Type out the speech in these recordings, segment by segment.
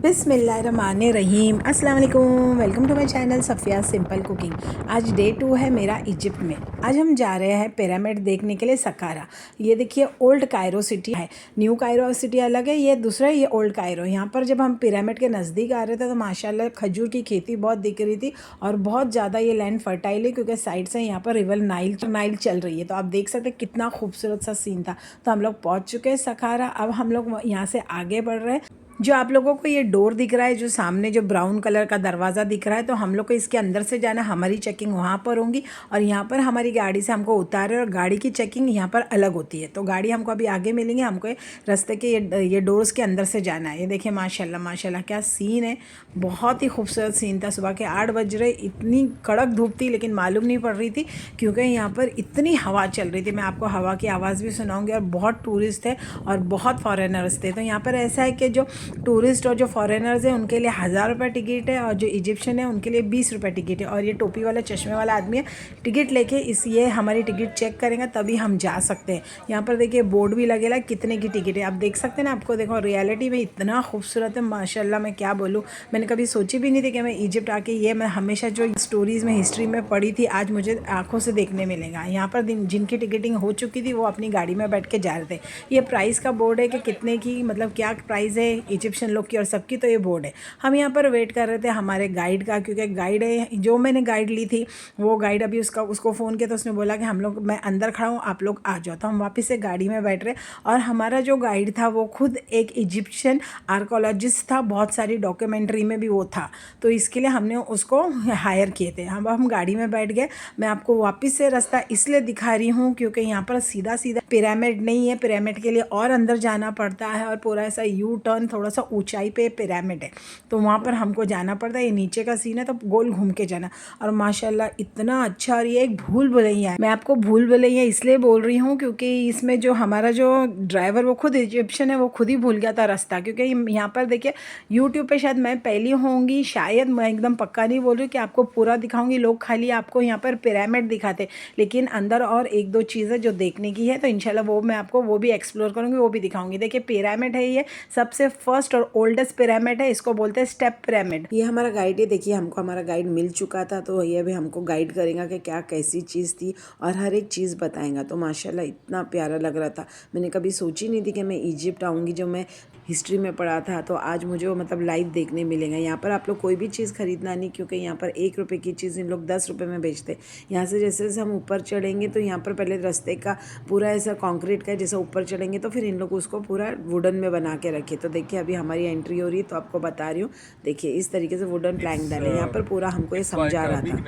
बिस्मिल्लाहिर्रहमानिर्रहीम अस्सलाम वालेकुम। Welcome to my channel Safiya simple cooking. आज डे 2 है मेरा इजिप्ट में। आज हम जा रहे हैं पिरामिड देखने के लिए सकारा। ये देखिए ओल्ड कायरो सिटी है, न्यू कायरो सिटी अलग है, ये दूसरा है, ये ओल्ड कायरो। यहाँ पर जब हम पिरामिड के नज़दीक आ रहे थे तो माशाल्लाह खजूर की खेती बहुत दिख रही थी और बहुत ज़्यादा ये लैंड फर्टाइल है क्योंकि साइड से यहाँ पर रिवर नाइल चल रही है। तो आप देख सकते हैं कितना खूबसूरत सा सीन था। तो हम लोग पहुँच चुके हैं सकारा। अब हम लोग यहाँ से आगे बढ़ रहे हैं। जो आप लोगों को ये डोर दिख रहा है, जो सामने जो ब्राउन कलर का दरवाज़ा दिख रहा है, तो हम लोग को इसके अंदर से जाना। हमारी चेकिंग वहाँ पर होंगी और यहाँ पर हमारी गाड़ी से हमको उतारे और गाड़ी की चेकिंग यहाँ पर अलग होती है। तो गाड़ी हमको अभी आगे मिलेंगे, हमको रास्ते के ये डोर्स के अंदर से जाना है। ये देखिए माशाल्लाह माशाल्लाह क्या सीन है, बहुत ही खूबसूरत सीन था। सुबह के 8 बज रहे, इतनी कड़क धूप थी लेकिन मालूम नहीं पड़ रही थी क्योंकि यहाँ पर इतनी हवा चल रही थी। मैं आपको हवा की आवाज़ भी सुनाऊँगी। और बहुत टूरिस्ट थे और बहुत फॉरेनर्स थे। तो यहाँ पर ऐसा है कि जो टूरिस्ट और जो फॉरेनर्स हैं उनके लिए 1000 रुपये टिकट है और जो इजिप्शियन है उनके लिए 20 रुपये टिकट है। और ये टोपी वाला चश्मे वाला आदमी है, टिकट लेके ये हमारी टिकट चेक करेंगे तभी हम जा सकते हैं। यहाँ पर देखिए बोर्ड भी लगेगा कितने की टिकट है, आप देख सकते हैं ना। आपको देखो रियलिटी में इतना खूबसूरत है माशाल्लाह, मैं क्या बोलूँ। मैंने कभी सोची भी नहीं थी कि मैं इजिप्ट आके ये मैं हमेशा जो स्टोरीज़ में हिस्ट्री में पढ़ी थी आज मुझे आँखों से देखने मिलेगा। यहाँ पर जिनकी टिकटिंग हो चुकी थी वो अपनी गाड़ी में बैठ के जा रहे थे। ये प्राइस का बोर्ड है कि कितने की, मतलब क्या प्राइस है इजिप्शियन लोग की और सबकी। तो ये बोर्ड है। हम यहाँ पर वेट कर रहे थे हमारे गाइड का, क्योंकि गाइड है जो मैंने गाइड ली थी वो गाइड अभी उसको फ़ोन किया तो उसने बोला कि हम लोग, मैं अंदर खड़ा हूँ, आप लोग आ जाओ। तो हम वापस से गाड़ी में बैठ रहे और हमारा जो गाइड था वो खुद एक इजिप्शियन आर्कोलॉजिस्ट था, बहुत सारी डॉक्यूमेंट्री में भी वो था। तो इसके लिए हमने उसको हायर किए थे। हम गाड़ी में बैठ गए। मैं आपको वापस से रास्ता इसलिए दिखा रही हूँ क्योंकि यहाँ पर सीधा सीधा पिरामिड नहीं है, पिरामिड के लिए और अंदर जाना पड़ता है और पूरा ऐसा यू टर्न, थोड़ा सा ऊंचाई पे पिरामिड है तो वहाँ पर हमको जाना पड़ता है। ये नीचे का सीन है तो गोल घूम के जाना। और माशाल्लाह इतना अच्छा। और ये एक भूल भुलैया है। मैं आपको भूल भुलैया इसलिए बोल रही हूँ क्योंकि इसमें जो हमारा जो ड्राइवर वो खुद इजिप्शियन है, वो खुद ही भूल गया था रास्ता। क्योंकि यहाँ पर देखिए यूट्यूब पे शायद मैं पहली होंगी, शायद मैं एकदम पक्का नहीं बोल रही कि आपको पूरा दिखाऊंगी। लोग खाली आपको यहाँ पर पिरामिड दिखाते, लेकिन अंदर और एक दो चीज़ें जो देखने की है तो इंशाल्लाह वो मैं आपको वो भी एक्सप्लोर करूँगी, वो भी दिखाऊंगी। देखिए पिरामिड है, ये सबसे फर्स्ट और ओल्डेस्ट पिरामिड है, इसको बोलते हैं स्टेप पिरामिड। ये हमारा गाइड है। देखिए हमको हमारा गाइड मिल चुका था तो ये भी हमको गाइड करेगा कि क्या कैसी चीज़ थी और हर एक चीज़ बताएगा। तो माशाल्लाह इतना प्यारा लग रहा था। मैंने कभी सोची नहीं थी कि मैं इजिप्ट आऊँगी, जो मैं हिस्ट्री में पढ़ा था। तो आज मुझे वो मतलब लाइव देखने मिलेगा। यहाँ पर आप लोग कोई भी चीज़ खरीदना नहीं, क्योंकि यहाँ पर 1 रुपये की चीज़ इन लोग 10 रुपये में बेचते। यहाँ से जैसे जैसे हम ऊपर चढ़ेंगे तो यहाँ पर पहले रास्ते का पूरा ऐसा कंक्रीट का है, जैसे ऊपर चढ़ेंगे तो फिर इन लोग उसको पूरा वुडन में बना के रखे। तो देखिए अभी हमारी एंट्री हो रही है तो आपको बता रही हूँ। देखिए इस तरीके से वुडन प्लैंक डाले। यहाँ पर पूरा हमको ये समझा रहा था।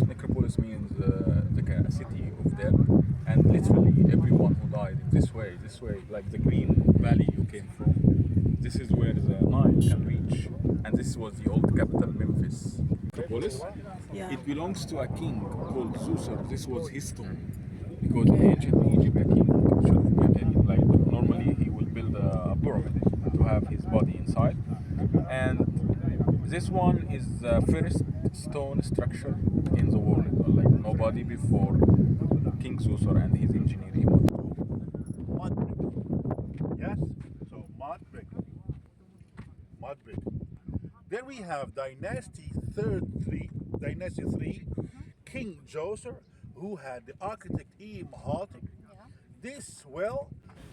Necropolis means like a city of there, and literally everyone who died this way, like the green valley you came from. This is where the Nile can reach, and this was the old capital, Memphis. Necropolis. Yeah. It belongs to a king called Zusar. This was his tomb, because in ancient Egypt, a king should, like normally he will build a pyramid to have his body inside, and this one is the first stone structure in the world. Like nobody before King Susar and his engineering. Mud brick. Yes? So mud brick. Mud brick. Then we have Dynasty 3, King Djoser, who had the architect Imhotep. This well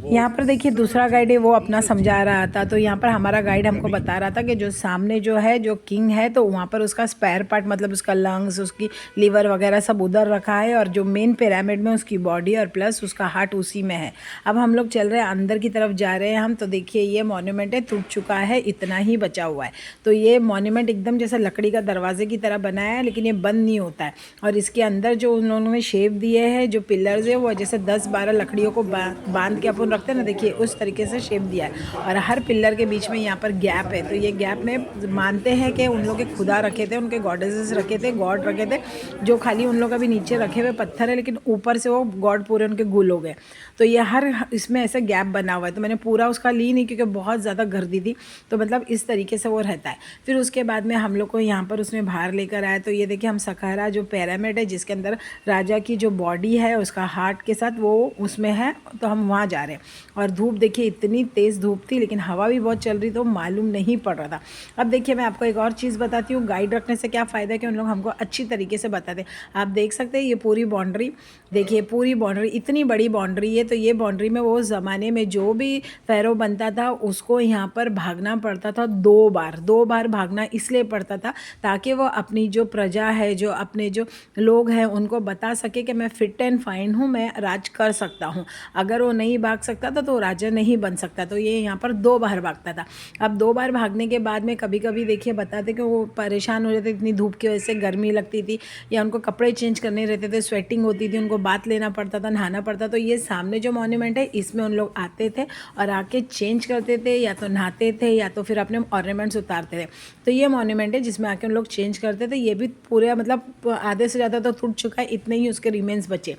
यहाँ पर देखिए दूसरा guide है, वो अपना समझा रहा था। तो यहाँ पर हमारा गाइड हमको बता रहा था कि जो सामने जो है जो किंग है तो वहाँ पर उसका स्पेयर पार्ट, मतलब उसका लंग्स, उसकी लीवर वगैरह सब उधर रखा है और जो मेन पिरामिड में उसकी बॉडी और प्लस उसका हार्ट उसी में है। अब हम लोग चल रहे हैं अंदर की तरफ जा रहे हैं हम। तो देखिए ये मॉन्यूमेंट है, टूट चुका है, इतना ही बचा हुआ है। तो ये मॉन्यूमेंट एकदम जैसे लकड़ी का दरवाजे की तरह बनाया है, लेकिन ये बंद नहीं होता है। और इसके अंदर जो उन्होंने शेप दिए हैं, जो पिलर्स है वो जैसे 10-12 लकड़ियों को बांध के अपन रखते हैं ना, देखिए उस तरीके से शेप दिया है। और हर पिलर के बीच में यहाँ पर गैप है। तो ये गैप में मानते हैं कि उन लोग के खुदा रखे थे, उनके गॉडेसेस रखे थे, गॉड रखे थे, जो खाली उन लोग अभी नीचे रखे हुए पत्थर है, लेकिन ऊपर से वो गॉड पूरे उनके गुल हो गए। तो ये हर इसमें ऐसे गैप बना हुआ है। तो मैंने पूरा उसका ली नहीं क्योंकि बहुत ज़्यादा गर्दी थी। तो मतलब इस तरीके से वो रहता है। फिर उसके बाद में हम लोग को यहाँ पर उसमें बाहर लेकर आए। तो ये देखिए हम सकारा जो पिरामिड है जिसके अंदर राजा की जो बॉडी है उसका हार्ट के साथ वो उसमें है, तो हम वहाँ जा रहे हैं। है। और धूप देखिए, इतनी तेज़ धूप थी, लेकिन हवा भी बहुत चल रही, तो मालूम नहीं पड़ रहा था। अब देखिए, मैं आपको एक और चीज़ बताती हूँ, गाइड रखने से क्या फ़ायदा है कि उन लोग हमको अच्छी तरीके से बताते हैं। आप देख सकते हैं ये पूरी बाउंड्री, देखिए पूरी बाउंड्री, इतनी बड़ी बाउंड्री है। तो ये बाउंड्री में वो ज़माने में जो भी फ़ैरो बनता था उसको यहाँ पर भागना पड़ता था 2 बार भागना इसलिए पड़ता था ताकि वो अपनी जो प्रजा है, जो अपने जो लोग हैं, उनको बता सके कि मैं फिट एंड फाइन हूँ, मैं राज कर सकता हूँ। अगर वो नहीं भाग सकता था तो वो राजा नहीं बन सकता। तो ये यहाँ पर 2 बार भागता था। अब 2 बार भागने के बाद में कभी कभी देखिए बताते कि वो परेशान हो जाते, इतनी धूप की वजह से गर्मी लगती थी, या उनको कपड़े चेंज करने रहते थे, स्वेटिंग होती थी, उनको बात लेना पड़ता था, नहाना पड़ता। तो ये सामने जो मॉन्यूमेंट है इसमें उन लोग आते थे और आके चेंज करते थे, या तो नहाते थे या तो फिर अपने ऑर्नामेंट्स उतारते थे। तो ये मॉन्यूमेंट है जिसमें आके उन लोग चेंज करते थे। ये भी पूरे मतलब आधे से ज़्यादा तो टूट चुका है, इतने ही उसके रिमेन्स बचे।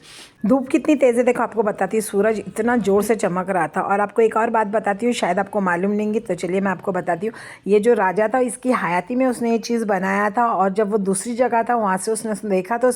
धूप कितनी तेज़ है देखो, आपको बताती हूँ, सूरज इतना ज़ोर से चमक रहा था। और आपको एक और बात बताती हूँ, शायद आपको मालूम नहीं है, तो चलिए मैं आपको बताती हूँ। ये जो राजा था, इसकी हयाती में उसने ये चीज़ बनाया था, और जब वो दूसरी जगह था वहाँ से उसने देखा तो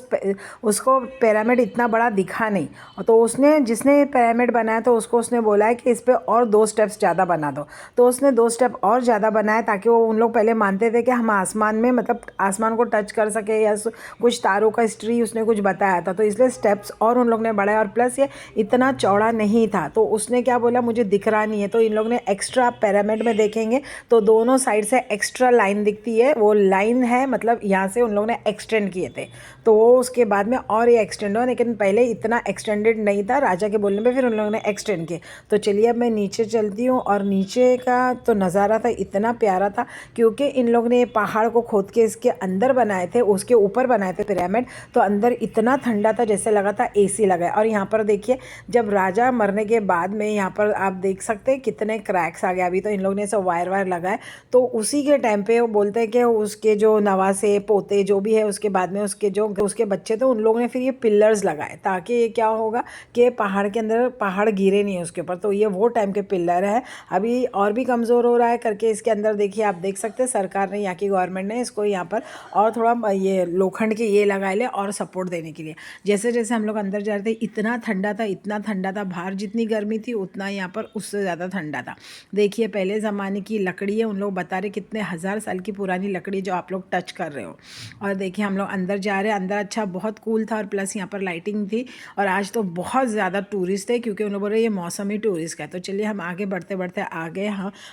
उसको पिरामिड इतना बड़ा दिखा नहीं। तो उसने, जिसने पिरामिड बनाया, तो उसको उसने बोला है कि इस पर और 2 स्टेप्स ज़्यादा बना दो। तो उसने 2 स्टेप और ज़्यादा बनाया ताकि वो, उन लोग पहले मानते थे कि हम आसमान में, मतलब आसमान को टच कर सके, या कुछ तारों का हिस्ट्री उसने कुछ बताया था, तो इसलिए स्टेप्स और उन लोग ने बढ़ाया। और प्लस ये इतना चौड़ा नहीं था, तो उसने क्या बोला, मुझे दिख रहा नहीं है। तो इन लोग ने एक्स्ट्रा, पिरामिड में देखेंगे तो दोनों साइड से एक्स्ट्रा लाइन दिखती है, वो लाइन है मतलब यहाँ से उन लोग ने एक्सटेंड किए थे। तो वो उसके बाद में और ये एक्सटेंड हुआ, लेकिन पहले इतना एक्सटेंडेड नहीं था, राजा के बोलने पे फिर उन लोगों ने एक्सटेंड किए। तो चलिए अब मैं नीचे चलती हूँ, और नीचे का तो नज़ारा था इतना प्यारा था, क्योंकि इन लोग ने पहाड़ को खोद के इसके अंदर बनाए थे, उसके ऊपर बनाए थे पिरामिड। तो अंदर इतना ठंडा था जैसे लगा था एसी लगा है। और यहाँ पर देखिए, जब राजा मरने के बाद में यहाँ पर आप देख सकते हैं कितने क्रैक्स आ गए। अभी तो इन लोग ने सब वायर लगाए, तो उसी के टाइम पे वो बोलते हैं कि उसके जो नवासे पोते जो भी है, उसके बाद में उसके बच्चे, तो उन लोगों ने फिर ये पिलर्स लगाए ताकि ये क्या होगा कि पहाड़ के अंदर पहाड़ गिरे नहीं उसके ऊपर। तो ये वो टाइम के पिलर है। अभी और भी कमज़ोर हो रहा है करके इसके अंदर देखिए, आप देख सकते हैं सरकार ने, यहाँ की गवर्नमेंट ने इसको यहाँ पर और थोड़ा ये लोखंड के ये लगाए ले और सपोर्ट देने के लिए। जैसे जैसे हम लोग अंदर जा रहे थे, इतना ठंडा था, बाहर जितनी गर्मी थी उतना यहाँ पर उससे ज़्यादा ठंडा था। देखिए पहले ज़माने की लकड़ी है, उन लोग बता रहे कितने 1000 साल की पुरानी लकड़ी जो आप लोग टच कर रहे हो। और देखिए हम लोग अंदर जा रहे हैं, अंदर अच्छा बहुत कूल था, और प्लस यहाँ पर लाइटिंग थी। और आज तो बहुत ज़्यादा टूरिस्ट थे, क्योंकि उन्होंने बोले ये मौसम ही टूरिस्ट का है। तो चलिए हम आगे बढ़ते बढ़ते आ गए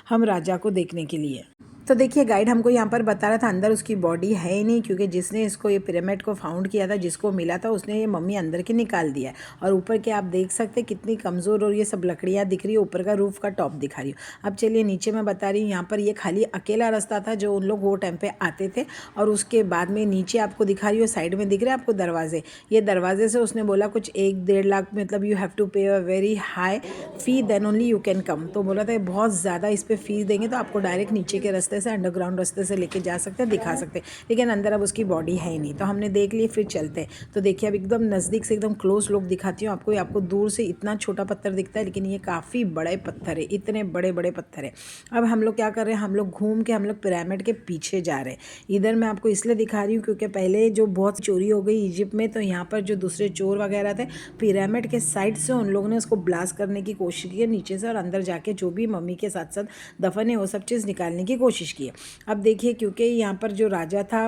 हम राजा को देखने के लिए। तो देखिए गाइड हमको यहाँ पर बता रहा था अंदर उसकी बॉडी है ही नहीं, क्योंकि जिसने इसको ये पिरामिड को फाउंड किया था, जिसको मिला था, उसने ये मम्मी अंदर की निकाल दिया है। और ऊपर के आप देख सकते हैं कितनी कमज़ोर, और ये सब लकड़ियाँ दिख रही है, ऊपर का रूफ का टॉप दिखा रही हूँ। अब चलिए नीचे मैं बता रही हूँ, यहाँ पर ये खाली अकेला रास्ता था जो उन लोग वो टाइम पे आते थे। और उसके बाद में नीचे आपको दिखा रही हो, साइड में दिख रहे हैं आपको दरवाजे, ये दरवाजे से उसने बोला कुछ 1-1.5 लाख, मतलब you have to pay a very high fee then only you can come. तो बोला था बहुत ज़्यादा इस पर फीस देंगे तो आपको डायरेक्ट नीचे के रास्ते से, अंडरग्राउंड रास्ते से लेके जा सकते हैं, दिखा सकते हैं, लेकिन अंदर अब उसकी बॉडी है ही नहीं। तो हमने देख ली, फिर चलते हैं। तो देखिए अब एकदम नज़दीक से, एकदम क्लोज लोग दिखाती हूँ आपको दूर से इतना छोटा पत्थर दिखता है, लेकिन ये काफ़ी बड़े पत्थर है, इतने बड़े बड़े पत्थर है। अब हम लोग क्या कर रहे हैं, हम लोग घूम के हम लोग पिरामिड के पीछे जा रहे हैं। इधर मैं आपको इसलिए दिखा रही हूँ क्योंकि पहले जो बहुत चोरी हो गई इजिप्ट में, तो यहाँ पर जो दूसरे चोर वगैरह थे, पिरामिड के साइड से उन लोगों ने उसको ब्लास्ट करने की कोशिश की है नीचे से, और अंदर जाके जो भी मम्मी के साथ साथ दफन है वो सब चीज़ निकालने की कोशिश की है। अब देखिए क्योंकि यहाँ पर जो राजा था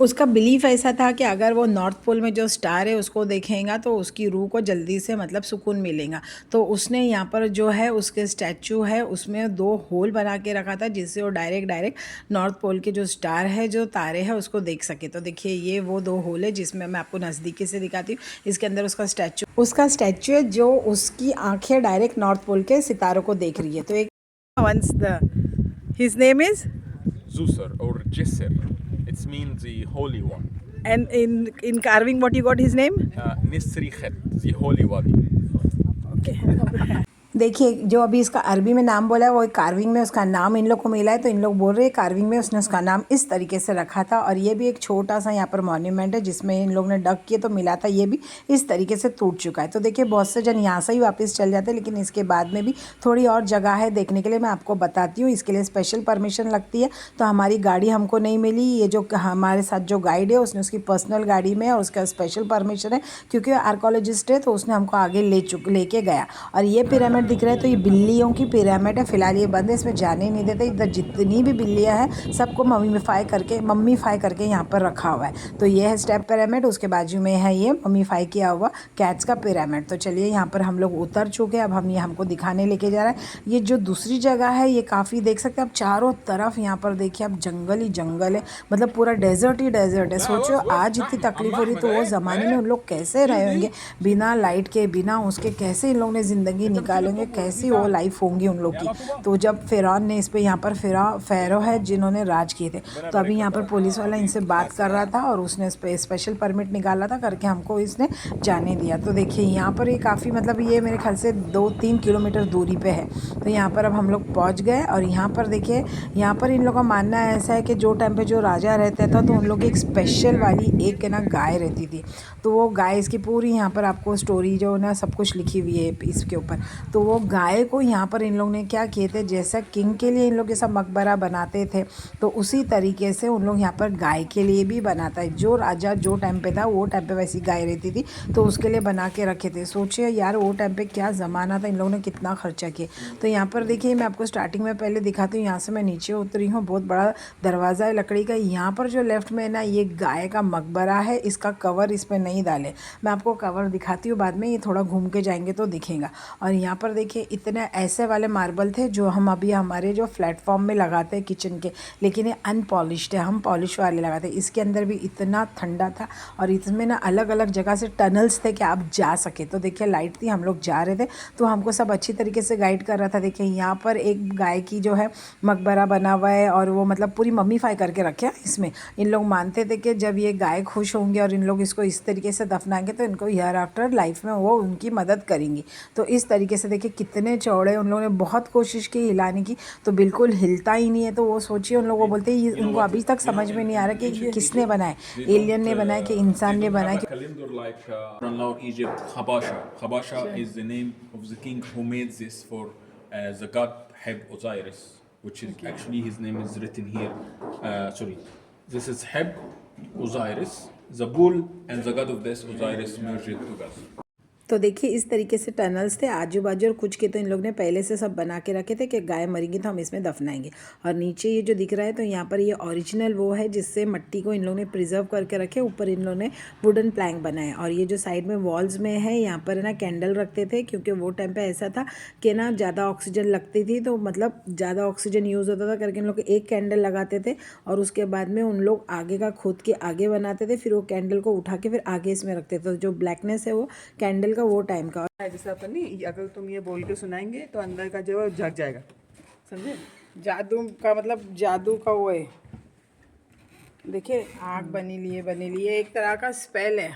उसका बिलीफ ऐसा था कि अगर वो नॉर्थ पोल में जो स्टार है उसको देखेगा तो उसकी रूह को जल्दी से मतलब सुकून मिलेगा। तो उसने यहाँ पर जो है उसके स्टैचू है उसमें 2 होल बना के रखा था, जिससे वो डायरेक्ट नॉर्थ पोल के जो स्टार है, जो तारे हैं, उसको देख सके। तो देखिए ये वो 2 होल है जिसमें मैं आपको नज़दीकी से दिखाती हूँ। इसके अंदर उसका स्टैचू है, जो उसकी आंखें डायरेक्ट नॉर्थ पोल के सितारों को देख रही है। तो एक his name is Zusar or Jesser. It means the holy one. and in carving what you got his name? Nisri Khet, the holy wadi. Okay. देखिए जो अभी इसका अरबी में नाम बोला है वो कार्विंग में उसका नाम इन लोग को मिला है। तो इन लोग बोल रहे हैं कार्विंग में उसने उसका नाम इस तरीके से रखा था। और ये भी एक छोटा सा यहाँ पर मॉन्यूमेंट है जिसमें इन लोग ने डग किए तो मिला था, ये भी इस तरीके से टूट चुका है। तो देखिए बहुत से जन यहाँ से ही वापस चल जाते हैं, लेकिन इसके बाद में भी थोड़ी और जगह है देखने के लिए, मैं आपको बताती हूँ। इसके लिए स्पेशल परमिशन लगती है, तो हमारी गाड़ी हमको नहीं मिली। ये जो हमारे साथ जो गाइड है उसने उसकी पर्सनल गाड़ी में, और उसका स्पेशल परमिशन है क्योंकि आर्कोलॉजिस्ट है, तो उसने हमको आगे लेके गया। और ये पिरामिड पिरामिड दिख रहा है तो ये बिल्लियों की पिरामिड है। फिलहाल ये बंद है, इसमें जाने नहीं देते। इधर जितनी भी बिल्लियाँ हैं सबको मम्मीफाई करके यहाँ पर रखा हुआ है। तो ये है स्टेप पिरामिड, उसके बाजू में है ये मम्मीफाई किया हुआ कैट्स का पिरामिड। तो चलिए यहाँ पर हम लोग उतर चुके हैं, अब हम ये हमको दिखाने लेके जा रहा है। ये जो दूसरी जगह है ये काफ़ी देख सकते हैं आप, चारों तरफ यहाँ पर देखिए आप जंगल ही जंगल है, मतलब पूरा डेजर्ट ही डेजर्ट है। सोचो आज इतनी तकलीफ हो रही तो वो ज़माने में उन लोग कैसे रहे होंगे, बिना लाइट के बिना उसके कैसे इन लोगों ने ज़िंदगी निकालेंगे, कैसी वो लाइफ होंगी उन लोग की। तो जब फ़िरौन ने इस पर यहाँ पर फ़ैरो है जिन्होंने राज किए थे, तो अभी यहाँ पर पुलिस वाला इनसे बात कर रहा था और उसने इस पर स्पेशल परमिट निकाला था करके हमको इसने जाने दिया। तो देखिए यहाँ पर ये काफ़ी मतलब ये मेरे ख्याल से 2-3 किलोमीटर दूरी पे है। तो यहाँ पर अब हम लोग पहुँच गए और यहाँ पर देखिए यहाँ पर इन लोगों का मानना ऐसा है कि जो टाइम पे जो राजा रहता था तो उन लोग की एक स्पेशल वाली एक ना गाय रहती थी। तो वो गाय इसकी पूरी यहाँ पर आपको स्टोरी जो ना सब कुछ लिखी हुई है इसके ऊपर। तो वो गाय को यहाँ पर इन लोग ने क्या किए थे, जैसा किंग के लिए इन लोग जैसा मकबरा बनाते थे तो उसी तरीके से उन लोग यहाँ पर गाय के लिए भी बनाता है। जो राजा जो टाइम पे था वो टाइम पे वैसी गाय रहती थी तो उसके लिए बना के रखे थे। सोचिए यार वो टाइम पे क्या ज़माना था, इन लोगों ने कितना खर्चा किया। तो यहाँ पर देखिए मैं आपको स्टार्टिंग में पहले दिखाती हूँ, यहाँ से मैं नीचे उतरी हूँ, बहुत बड़ा दरवाज़ा है लकड़ी का। यहाँ पर जो लेफ्ट में ना ये गाय का मकबरा है, इसका कवर इस पर नहीं डाले, मैं आपको कवर दिखाती हूँ बाद में, ये थोड़ा घूम के जाएंगे तो दिखेगा। और यहाँ पर देखिए इतने ऐसे वाले मार्बल थे जो हम अभी हमारे जो प्लेटफॉर्म में लगाते हैं किचन के, लेकिन ये अनपॉलिश्ड है, हम पॉलिश वाले लगाते हैं। इसके अंदर भी इतना ठंडा था और इसमें ना अलग अलग जगह से टनल्स थे कि आप जा सके। तो देखिए लाइट थी, हम लोग जा रहे थे तो हमको सब अच्छी तरीके से गाइड कर रहा था। देखिए यहाँ पर एक गाय की जो है मकबरा बना हुआ है और वो मतलब पूरी मम्मीफाई करके रखे हैं इसमें। इन लोग मानते थे कि जब ये गाय खुश होंगे और इन लोग इसको इस तरीके से दफनाएंगे तो इनको ईयर आफ्टर लाइफ में वो उनकी मदद करेंगी। तो इस तरीके से देखिए कितने चौड़े, उन लोगों ने बहुत कोशिश की हिलाने की तो बिल्कुल हिलता ही नहीं है। तो वो सोचिए उन लोगों को बोलते हैं, उनको अभी तक समझ में नहीं आ रहा कि किसने बनाए, एलियन ने बनाया कि इंसान ने बनाया। Calendar like around now Egypt, Habasha. Habasha is the name of the king who made this for the god Heb Osiris, which is actually his name is written here. Sorry, this is Heb Osiris, the bull and the god of this Osiris merged together. तो देखिए इस तरीके से tunnels थे आजू बाजू और कुछ के तो इन लोग ने पहले से सब बना के रखे थे कि गाय मरेंगी तो हम इसमें दफनाएंगे। और नीचे ये जो दिख रहा है तो यहाँ पर ये ओरिजिनल वो है जिससे मिट्टी को इन लोगों ने प्रिजर्व करके रखे, ऊपर इन लोगों ने वुडन प्लैंक बनाए। और ये जो साइड में वॉल्स में है यहाँ पर ना कैंडल रखते थे क्योंकि वो टाइम पर ऐसा था कि ना ज़्यादा ऑक्सीजन लगती थी, तो मतलब ज़्यादा ऑक्सीजन यूज़ होता था करके इन लोग एक कैंडल लगाते थे और उसके बाद में उन लोग आगे का खोद के आगे बनाते थे, फिर वो कैंडल को उठा के फिर आगे इसमें रखते थे। तो जो ब्लैकनेस है वो कैंडल का वो टाइम का। जैसे अपन नहीं, अगर तुम ये बोल के सुनाएंगे तो अंदर का जो है जग जाएगा, समझे? जादू का मतलब जादू का वो है, देखिए आँख बनी लिए एक तरह का स्पेल है।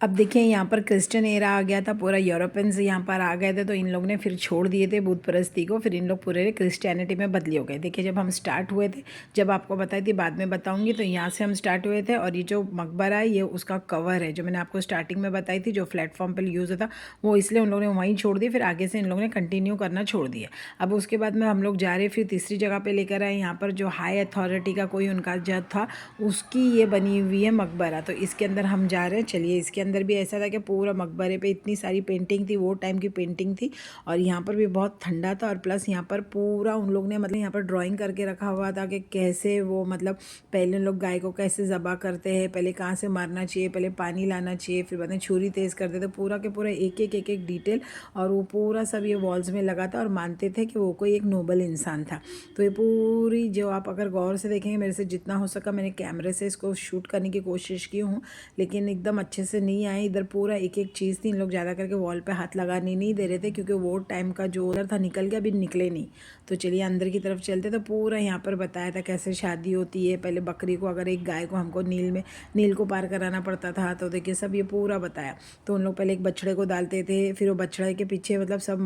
अब देखिए यहाँ पर क्रिश्चियन एरा आ गया था, पूरा यूरोपियंस यहाँ पर आ गए थे तो इन लोग ने फिर छोड़ दिए थे बुत परस्ती को, फिर इन लोग पूरे क्रिश्चियनिटी में बदली हो गए। देखिए जब हम स्टार्ट हुए थे, जब आपको बताई थी बाद में बताऊंगी, तो यहाँ से हम स्टार्ट हुए थे और ये जो मकबरा है ये उसका कवर है जो मैंने आपको स्टार्टिंग में बताई थी, जो प्लेटफॉर्म पर यूज़ होता वो इसलिए उन लोगों ने वहीं छोड़ दिया, फिर आगे से इन लोगों ने कंटिन्यू करना छोड़ दिया। अब उसके बाद में हम लोग जा रहे फिर तीसरी जगह पर लेकर आए, यहाँ पर जो हाई अथॉरिटी का कोई उनका जज था उसकी ये बनी हुई है मकबरा। तो इसके अंदर हम जा रहे हैं, चलिए। इसके अंदर भी ऐसा था कि पूरा मकबरे पे इतनी सारी पेंटिंग थी, वो टाइम की पेंटिंग थी और यहाँ पर भी बहुत ठंडा था और प्लस यहाँ पर पूरा उन लोग ने मतलब यहाँ पर ड्राइंग करके रखा हुआ था कि कैसे वो मतलब पहले लोग गाय को कैसे ज़बा करते हैं, पहले कहाँ से मारना चाहिए, पहले पानी लाना चाहिए, फिर बाद में छुरी तेज़ करते थे, पूरा के पूरा एक एक डिटेल। और वो पूरा सब ये वॉल्स में लगा था और मानते थे कि वो कोई एक नोबल इंसान था। तो ये पूरी जो आप अगर गौर से देखेंगे, मेरे से जितना हो सका मैंने कैमरे से इसको शूट करने की कोशिश की हूँ, लेकिन एकदम अच्छे से नहीं आई। इधर पूरा एक एक चीज़ थी, इन लोग ज़्यादा करके वॉल पे हाथ लगाने नहीं दे रहे थे क्योंकि वो टाइम का जो उधर था निकल गया, अभी निकले नहीं। तो चलिए अंदर की तरफ चलते। तो पूरा यहाँ पर बताया था कैसे शादी होती है, पहले बकरी को, अगर एक गाय को हमको नील को पार कराना पड़ता था, तो देखिए सब ये पूरा बताया। तो उन लोग पहले एक बछड़े को डालते थे, फिर वो बछड़े के पीछे मतलब सब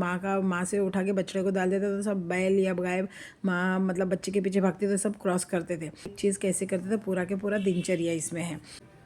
माँ से उठा के बछड़े को डाल देते, तो सब बैल या गाय माँ मतलब बच्चे के पीछे भागते थे, सब क्रॉस करते थे। एक चीज़ कैसे करते थे, पूरा के पूरा दिनचर्या इसमें है।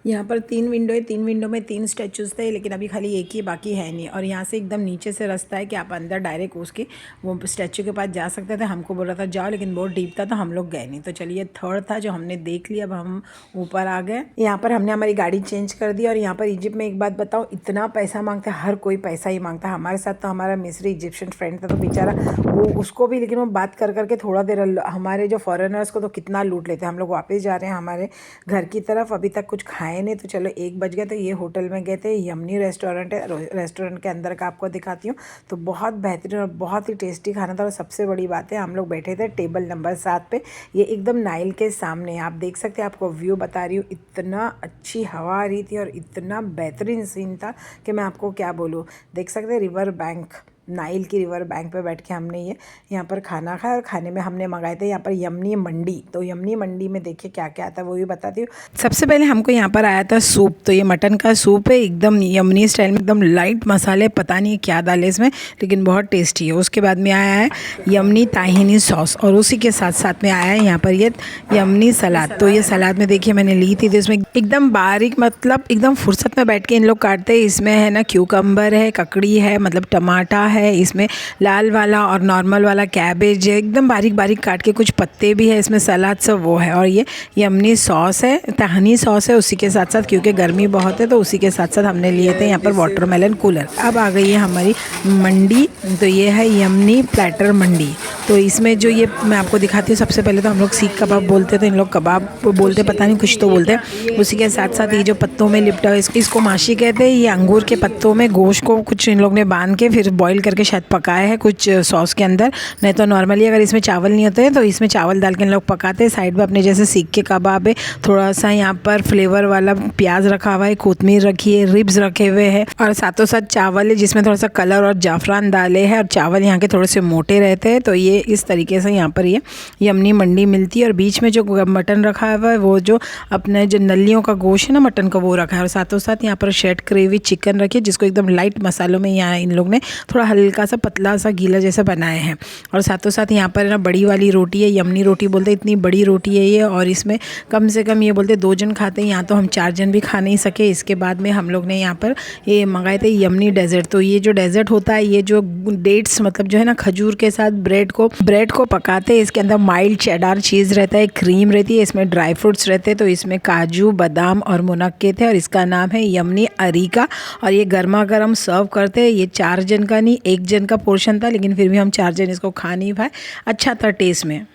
यहाँ पर 3 विंडो है, 3 विंडो में 3 स्टैचूज थे, लेकिन अभी खाली एक ही बाकी है नहीं। और यहाँ से एकदम नीचे से रास्ता है कि आप अंदर डायरेक्ट उसके वो स्टैचू के पास जा सकते थे। हमको बोल रहा था जाओ, लेकिन बहुत डीप था तो हम लोग गए नहीं। तो चलिए थर्ड था जो हमने देख लिया, अब हम ऊपर आ गए। यहाँ पर हमने हमारी गाड़ी चेंज कर दी। और यहाँ पर इजिप्ट में एक बात बताओ, इतना पैसा मांगता है, हर कोई पैसा ही मांगता है। हमारे साथ तो हमारा मिस्री इजिप्शियन फ्रेंड था, तो बेचारा वो उसको भी, लेकिन वो बात कर करके थोड़ा देर हमारे जो फॉरेनर्स को तो कितना लूट लेते हैं। हम लोग वापस जा रहे हैं हमारे घर की तरफ, अभी तक कुछ खाए नहीं। तो चलो 1 बज गए। तो ये होटल में गए थे, यमनी रेस्टोरेंट है। रेस्टोरेंट के अंदर का आपको दिखाती हूँ। तो बहुत बेहतरीन और बहुत ही टेस्टी खाना था। और सबसे बड़ी बात है, हम लोग बैठे थे टेबल नंबर 7 पे। ये एकदम नाइल के सामने, आप देख सकते हैं, आपको व्यू बता रही हूँ। इतना अच्छी हवा आ रही थी और इतना बेहतरीन सीन था कि मैं आपको क्या बोलूँ। देख सकते हैं रिवर बैंक, नाइल की रिवर बैंक पे बैठ के हमने ये यहाँ पर खाना खाया। और खाने में हमने मंगाए थे यहाँ पर यमनी मंडी। तो यमनी मंडी में देखिए क्या क्या आता है वो भी बताती हूँ। सबसे पहले हमको यहाँ पर आया था सूप। तो ये मटन का सूप है, एकदम यमनी स्टाइल में, एकदम लाइट मसाले, पता नहीं क्या डाले इसमें, लेकिन बहुत टेस्टी है। उसके बाद में आया है यमनी ताहिनी सॉस, और उसी के साथ साथ में आया है यहाँ पर ये यमनी सलाद। तो ये सलाद में देखिए मैंने ली थी, तो इसमें एकदम बारीक, मतलब एकदम फुर्सत में बैठ के इन लोग काटते हैं। इसमें है ना क्यूकम्बर है, ककड़ी है, मतलब टमाटा है, इसमें लाल वाला और नॉर्मल वाला कैबेज है, एकदम बारीक बारीक काट के, कुछ पत्ते भी है इसमें, सलाद सब वो है। और ये यमनी सॉस है, तहनी सॉस है उसी के साथ साथ, क्योंकि गर्मी बहुत है तो उसी के साथ साथ हमने लिए थे यहाँ पर वाटरमेलन कूलर। अब आ गई है हमारी मंडी। तो ये है यमनी प्लेटर मंडी। तो इसमें जो ये मैं आपको दिखाती हूँ, सबसे पहले तो हम लोग सीख कबाब बोलते थे, इन लोग कबाब बोलते, पता नहीं कुछ तो बोलते हैं। उसी के साथ साथ ये जो पत्तों में लिपटा है, इसको माशी कहते हैं। ये अंगूर के पत्तों में गोश्त को कुछ इन लोग ने बांध के फिर बॉईल करके शायद पकाया है कुछ सॉस के अंदर। नहीं तो नॉर्मली अगर इसमें चावल नहीं होते हैं तो इसमें चावल डाल के इन लोग पकाते हैं। साइड में अपने जैसे सीख के कबाब है, थोड़ा सा यहाँ पर फ्लेवर वाला प्याज रखा हुआ है, कोतमीर रखी है, रिब्स रखे हुए हैं, और साथों साथ चावल है जिसमें थोड़ा सा कलर और जाफरान डाले हैं। और चावल यहाँ के थोड़े से मोटे रहते हैं। तो ये इस तरीके से यहाँ पर ये यमनी मंडी मिलती है। और बीच में जो मटन रखा हुआ है, वो जो अपने जो नलियों का गोश्त है ना मटन का, वो रखा है। और साथों साथ यहाँ पर शेड ग्रेवी चिकन रखी है, जिसको एकदम लाइट मसालों में यहाँ इन लोग ने थोड़ा हल्का सा पतला सा गीला जैसा बनाए हैं। और साथों साथ यहाँ पर ना बड़ी वाली रोटी है, यमनी रोटी बोलते हैं, इतनी बड़ी रोटी है ये। और इसमें कम से कम ये बोलते 2 जन खाते हैं, यहाँ तो हम 4 जन भी खा नहीं सके। इसके बाद में हम लोग ने यहाँ पर ये मंगाए थे यमनी डेजर्ट। तो ये जो डेजर्ट होता है, ये जो डेट्स, मतलब जो है ना खजूर के साथ ब्रेड को पकाते हैं। इसके अंदर माइल्ड चेडार चीज़ रहता है, क्रीम रहती है, इसमें ड्राई फ्रूट्स रहते हैं। तो इसमें काजू, बादाम और मुनक्के थे। और इसका नाम है यमनी अरीका। और ये गर्मा गर्म सर्व करते हैं। ये 4 जन का नहीं, 1 जन का पोर्शन था, लेकिन फिर भी हम 4 जन इसको खा नहीं पाए। अच्छा था टेस्ट में।